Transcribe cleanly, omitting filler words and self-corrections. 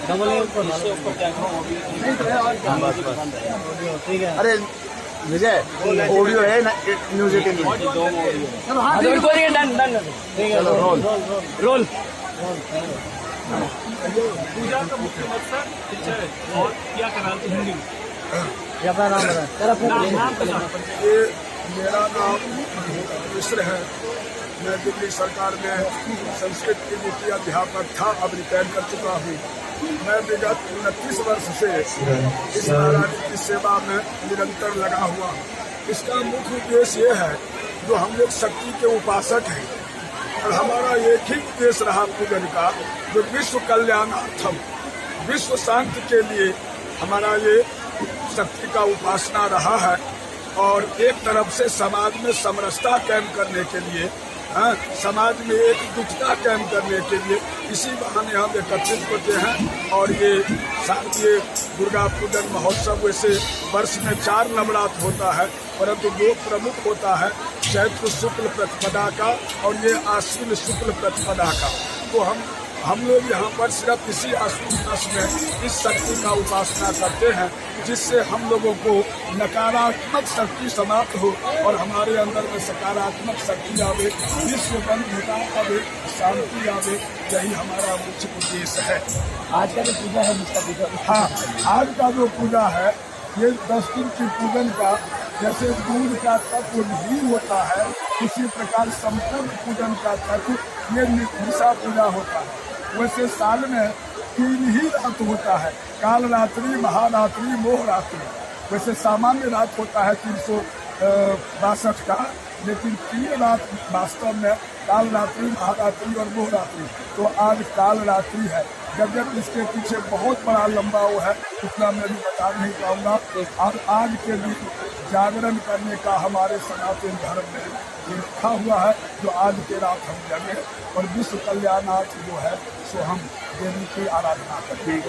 Double A ऊपर ठीक है। अरे विजय ऑडियो है ना, न्यूज 18 में। डन डन ठीक है। रोल रोल पूजा का मुख्य मकसद शिक्षा है और क्या कराते हिंदी में। ये अपना नाम बता तेरा नाम का ये मेरा नाम मिश्र है। मैं दिल्ली सरकार में संस्कृत की मुख्य अध्यापक था, अब रिटायर कर चुका हूँ। मैं विगत 29 वर्ष से इस महारानी की सेवा में निरंतर लगा हुआ हूँ। इसका मुख्य उद्देश्य ये है, जो हम लोग शक्ति के उपासक हैं और हमारा एक ही उद्देश्य रहा पूजन का, जो विश्व कल्याणार्थम, विश्व शांति के लिए हमारा ये शक्ति का उपासना रहा है। और एक तरफ से समाज में समरसता कायम करने के लिए, समाज में एक जुटता कायम करने के लिए इसी बहाने हम एकत्रित होते हैं। और ये शारदीय दुर्गा पूजन महोत्सव वैसे वर्ष में 4 नवरात्र होता है, परंतु 2 प्रमुख होता है, चैत्र शुक्ल प्रतिपदा का और ये आश्विन शुक्ल प्रतिपदा का। तो हम लोग यहाँ पर सिर्फ इसी आश्विन मास में इस शक्ति का उपासना करते हैं, जिससे हम लोगों को नकारात्मक शक्ति समाप्त हो और हमारे अंदर में सकारात्मक शक्ति आवे, विश्व बंधुता आवे, शांति आवे। यही हमारा मुख्य उद्देश्य है। आज का जो पूजा है जिसका पूजा, हाँ, आज का जो पूजा है ये 10 दिन की पूजन का, जैसे दूध का तत्व घी होता है, उसी प्रकार संपूर्ण पूजन का तत्व ये निशा पूजा होता है। वैसे साल में 3 ही रात होता है, काल रात्रि, महारात्रि, मोह रात्रि। वैसे सामान्य रात होता है 362 का, लेकिन 3 रात वास्तव में काल रात्रि, महारात्रि और मोह रात्रि। तो आज काल रात्रि है। जब इसके पीछे बहुत बड़ा लंबा वो है, उतना मैं भी बता नहीं पाऊंगा। और आज के दिन जागरण करने का हमारे सनातन धर्म में लिखा हुआ है, जो आज के रात हम जगे और विश्व कल्याणार्थ जो है सो हम देवी की आराधना करते हैं।